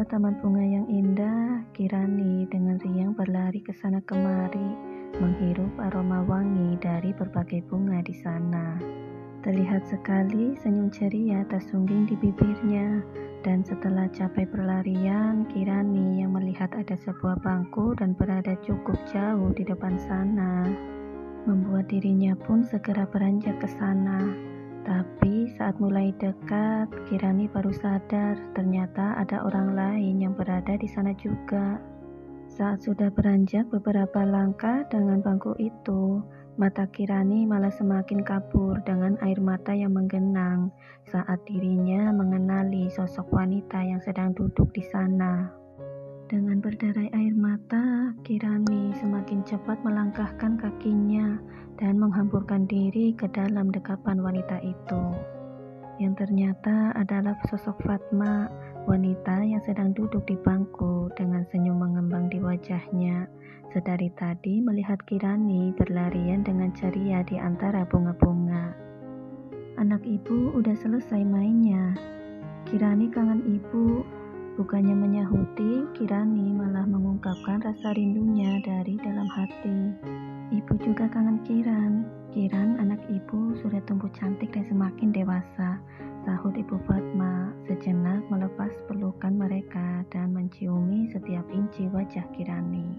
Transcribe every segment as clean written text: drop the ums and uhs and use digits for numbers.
taman bunga yang indah, Kirani dengan riang berlari ke sana kemari, menghirup aroma wangi dari berbagai bunga di sana. Terlihat sekali senyum ceria tersungging di bibirnya, dan setelah capai perlarian, Kirani yang melihat ada sebuah bangku dan berada cukup jauh di depan sana, membuat dirinya pun segera beranjak ke sana. Tapi saat mulai dekat, Kirani baru sadar ternyata ada orang lain yang berada di sana juga. Saat sudah beranjak beberapa langkah dengan bangku itu, mata Kirani malah semakin kabur dengan air mata yang menggenang saat dirinya mengenali sosok wanita yang sedang duduk di sana. Dengan berderai air mata, Kirani semakin cepat melangkahkan kakinya dan menghamburkan diri ke dalam dekapan wanita itu. Yang ternyata adalah sosok Fatma, wanita yang sedang duduk di bangku dengan senyum mengembang di wajahnya, sedari tadi melihat Kirani berlarian dengan ceria di antara bunga-bunga. Anak ibu udah selesai mainnya. Kirani kangen ibu. Bukannya menyahuti, Kirani malah mengungkapkan rasa rindunya dari dalam hati. Ibu juga kangen Kiran. Kiran anak ibu sudah tumbuh cantik dan semakin dewasa, sahut Ibu Fatma sejenak melepas pelukan mereka dan menciumi setiap inci wajah Kirani.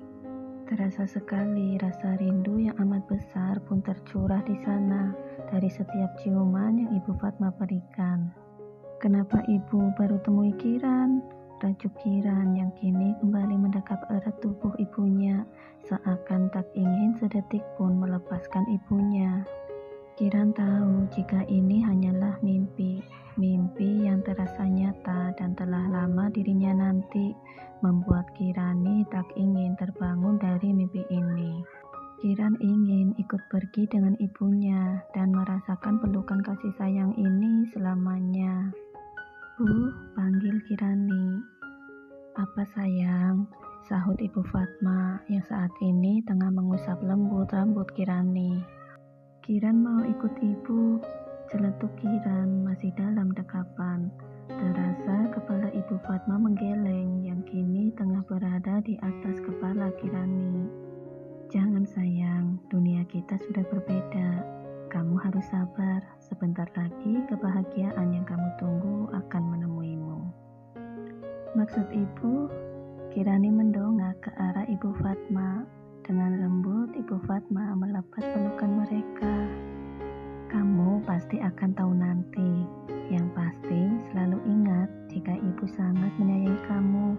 Terasa sekali rasa rindu yang amat besar pun tercurah di sana dari setiap ciuman yang Ibu Fatma berikan. Kenapa ibu baru temui Kiran? Rajuk Kiran yang kini kembali mendekap erat tubuh ibunya, seakan tak ingin sedetik pun melepaskan ibunya. Kiran tahu jika ini hanyalah mimpi yang terasa nyata dan telah lama dirinya nanti, membuat Kirani tak ingin terbangun dari mimpi ini. Kiran ingin ikut pergi dengan ibunya dan merasakan pelukan kasih sayang ini selamanya. Bu, panggil Kirani. Apa sayang? Sahut Ibu Fatma yang saat ini tengah mengusap lembut rambut Kirani. Kiran mau ikut ibu, celetuk Kiran masih dalam dekapan. Terasa kepala Ibu Fatma menggeleng yang kini tengah berada di atas kepala Kirani. Jangan sayang, dunia kita sudah berbeda. Kamu harus sabar, sebentar lagi kebahagiaan yang kamu tunggu akan menemuimu. Maksud ibu, Kirani mendongak ke arah Ibu Fatma. Dengan lembut, Ibu Fatma melepas pelukan mereka. Kamu pasti akan tahu nanti. Yang pasti, selalu ingat jika ibu sangat menyayangi kamu.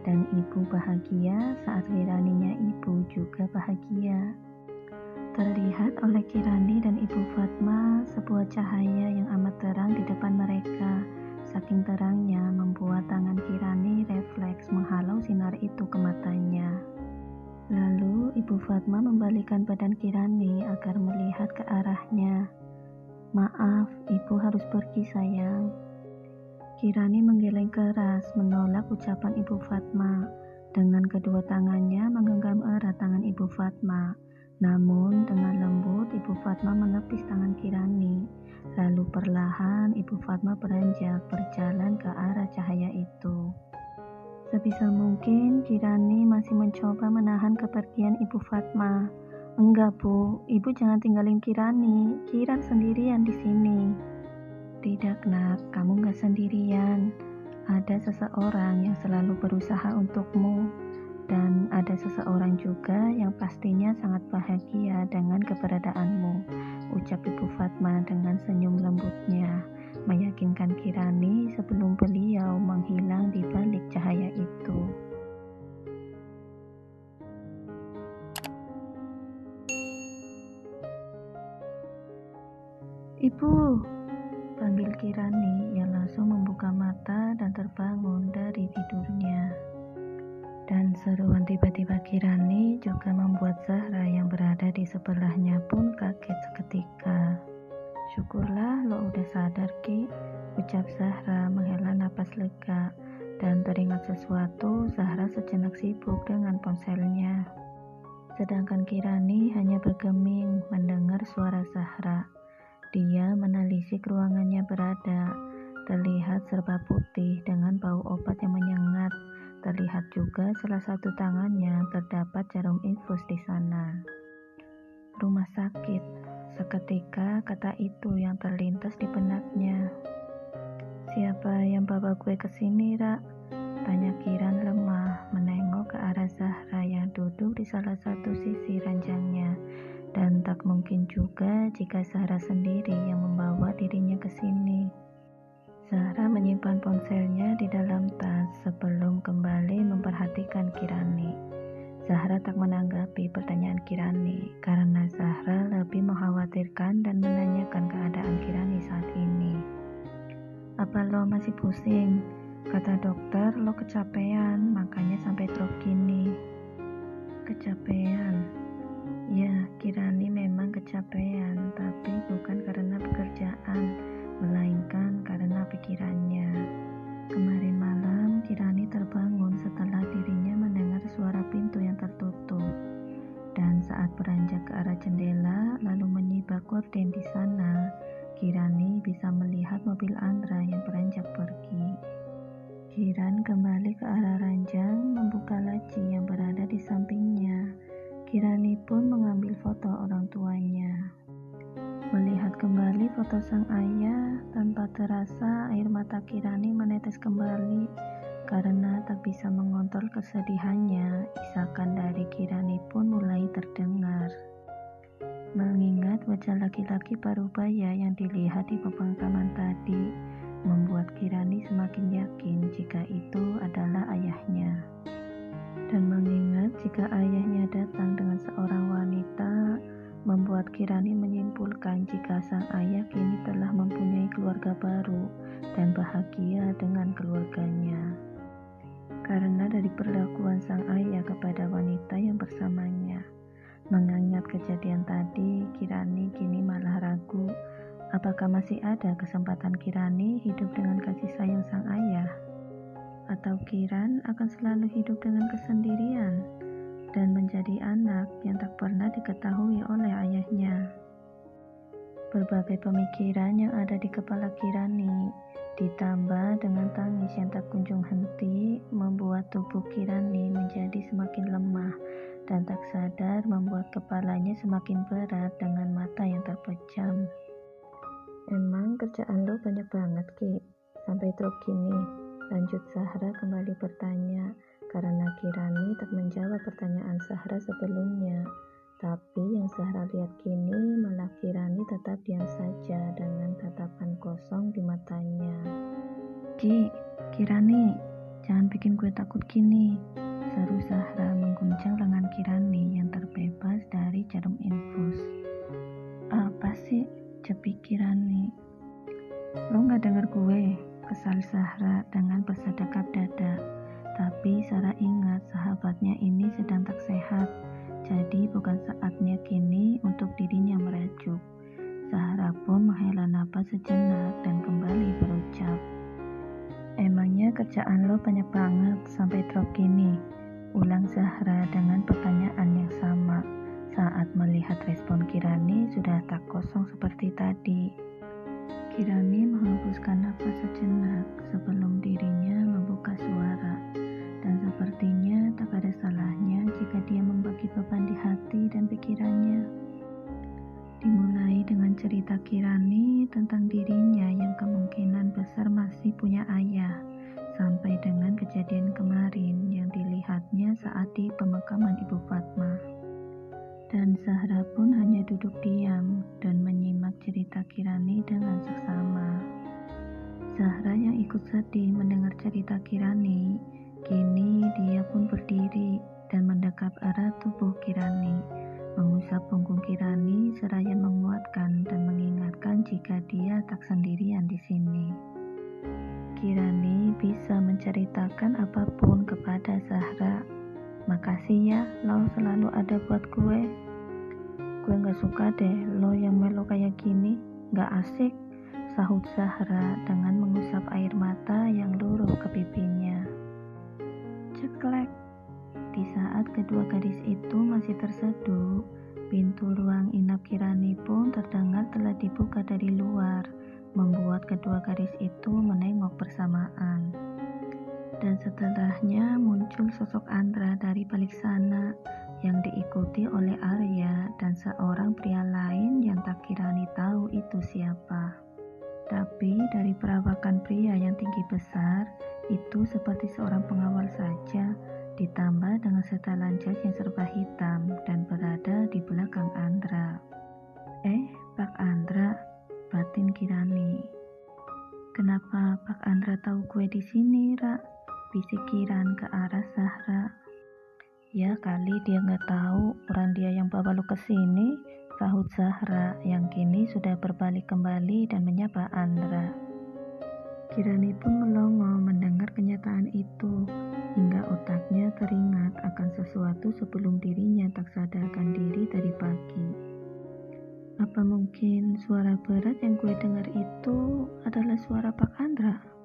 Dan ibu bahagia saat Kiraninya ibu juga bahagia. Terlihat oleh Kirani dan Ibu Fatma sebuah cahaya yang amat terang di depan mereka. Saking terangnya membuat tangan Kirani refleks menghalau sinar itu ke matanya. Lalu Ibu Fatma membalikkan badan Kirani agar melihat ke arahnya. Maaf, ibu harus pergi sayang. Kirani menggeleng keras menolak ucapan Ibu Fatma. Dengan kedua tangannya menggenggam erat tangan Ibu Fatma. Namun dengan lembut Ibu Fatma menepis tangan Kirani. Lalu perlahan Ibu Fatma beranjak berjalan ke arah cahaya itu. Sebisa mungkin Kirani masih mencoba menahan kepergian Ibu Fatma. Enggak bu, ibu jangan tinggalin Kirani. Kiran sendirian di sini. Tidak nak, kamu gak sendirian. Ada seseorang yang selalu berusaha untukmu. Dan ada seseorang juga yang pastinya sangat bahagia dengan keberadaanmu, ucap Ibu Fatma dengan senyum lembutnya, meyakinkan Kirani sebelum beliau menghilang di balik cahaya itu. Ibu, panggil Kirani yang langsung membuka mata dan terbangun dari tidurnya. Dan seruan tiba-tiba Kirani juga membuat Zahra yang berada di sebelahnya pun kaget seketika. Syukurlah lo udah sadar Ki, ucap Zahra menghela napas lega. Dan teringat sesuatu, Zahra sejenak sibuk dengan ponselnya. Sedangkan Kirani hanya bergeming mendengar suara Zahra. Dia menelisik ruangannya berada, terlihat serba putih dengan bau obat yang menyengat. Terlihat juga salah satu tangannya terdapat jarum infus di sana. Rumah sakit. Seketika kata itu yang terlintas di benaknya. Siapa yang bawa gue ke sini, Ra? Tanya Kiran lemah menengok ke arah Zahra yang duduk di salah satu sisi ranjangnya. Dan tak mungkin juga jika Zahra sendiri yang membawa dirinya ke sini. Zahra menyimpan ponselnya di dalam tas sebelum kembali memperhatikan Kirani. Zahra tak menanggapi pertanyaan Kirani karena Zahra lebih mengkhawatirkan dan menanyakan keadaan Kirani saat ini. Apa lo masih pusing? Kata dokter lo kecapean, makanya sampai drop gini. Kecapean? Ya, Kirani memang kecapean, tapi bukan karena pekerjaan, melainkan karena pikirannya. Kemarin malam, Kirani terbangun setelah dirinya mendengar suara pintu yang tertutup. Dan saat beranjak ke arah jendela, lalu menyibak gorden di sana, Kirani bisa melihat mobil Andra yang beranjak pergi. Kiran kembali ke arah ranjang, membuka laci yang berada di sampingnya. Kirani pun mengambil foto orang tuanya. Melihat kembali foto sang ayah, tanpa terasa air mata Kirani menetes kembali karena tak bisa mengontrol kesedihannya. Isakan dari Kirani pun mulai terdengar. Mengingat wajah laki-laki parubaya yang dilihat di pemakaman tadi, membuat Kirani semakin yakin jika itu adalah ayahnya. Dan mengingat jika ayahnya datang dengan seorang wanita, membuat Kirani menyimpulkan jika sang ayah kini telah mempunyai keluarga baru dan bahagia dengan keluarganya. Karena dari perlakuan sang ayah kepada wanita yang bersamanya. Mengingat kejadian tadi, Kirani kini malah ragu, apakah masih ada kesempatan Kirani hidup dengan kasih sayang sang ayah? Atau Kiran akan selalu hidup dengan kesendirian dan menjadi anak yang tak pernah diketahui oleh ayahnya. Berbagai pemikiran yang ada di kepala Kirani, ditambah dengan tangis yang tak kunjung henti, membuat tubuh Kirani menjadi semakin lemah dan tak sadar membuat kepalanya semakin berat dengan mata yang terpejam. Emang kerjaan lo banyak banget, Ki, sampai drop gini? Lanjut Zahra kembali bertanya, karena Kirani tak menjawab pertanyaan Zahra sebelumnya. Tapi yang Zahra lihat kini malah Kirani tetap diam saja dengan tatapan kosong di matanya. Ki, Kirani, jangan bikin gue takut gini, seru Zahra mengguncang lengan Kirani yang terbebas dari jarum infus. Apa sih? Cepik Kirani. Lo gak denger gue? Kesal Zahra dengan bersedekap dada. Tapi Sarah ingat sahabatnya ini sedang tak sehat, jadi bukan saatnya kini untuk dirinya merajuk. Zahra pun menghela napas sejenak dan kembali berucap, emangnya kerjaan lo banyak banget sampai drop gini? Ulang Zahra dengan pertanyaan yang sama saat melihat respon Kirani sudah tak kosong seperti tadi. Kirani menghembuskan napas sejenak sebelum dirinya membuka suara. Dan sepertinya tak ada salahnya jika dia membagi beban di hati dan pikirannya. Dimulai dengan cerita Kirani tentang dirinya yang kemungkinan besar masih punya ayah, sampai dengan kejadian kemarin yang dilihatnya saat di pemakaman Ibu Fatma. Dan Zahra pun hanya duduk diam dan menyimak cerita Kirani dengan seksama. Zahra yang ikut sedih mendengar cerita Kirani, kini dia pun berdiri dan mendekap erat tubuh Kirani, mengusap punggung Kirani seraya menguatkan dan mengingatkan jika dia tak sendirian di sini. Kirani bisa menceritakan apapun kepada Zahra. Makasih ya, lo selalu ada buat gue. Gue gak suka deh lo yang melo kayak gini, gak asik, sahut Zahra dengan mengusap air mata yang luruh ke pipinya. Ceklek. Di saat kedua gadis itu masih terseduh, pintu ruang inap Kirani pun terdengar telah dibuka dari luar, membuat kedua gadis itu menengok bersamaan. Dan setelahnya muncul sosok Andra dari balik sana yang diikuti oleh Arya dan seorang pria lain yang tak Kirani tahu itu siapa. Tapi dari perawakan pria yang tinggi besar, itu seperti seorang pengawal saja, ditambah dengan setelan jas yang serba hitam dan berada di belakang Andra. Pak Andra, batin Kirani. Kenapa Pak Andra tahu gue di sini, Ra? Bisik Kiran ke arah Zahra. Ya kali dia nggak tahu orang dia yang bawa lu ke sini, sahut Zahra yang kini sudah berbalik kembali dan menyapa Andra. Kirani pun melongo mendengar kenyataan itu, hingga otaknya teringat akan sesuatu sebelum dirinya tak sadarkan diri tadi pagi. Apa mungkin suara berat yang gue dengar itu adalah suara Pak Andra?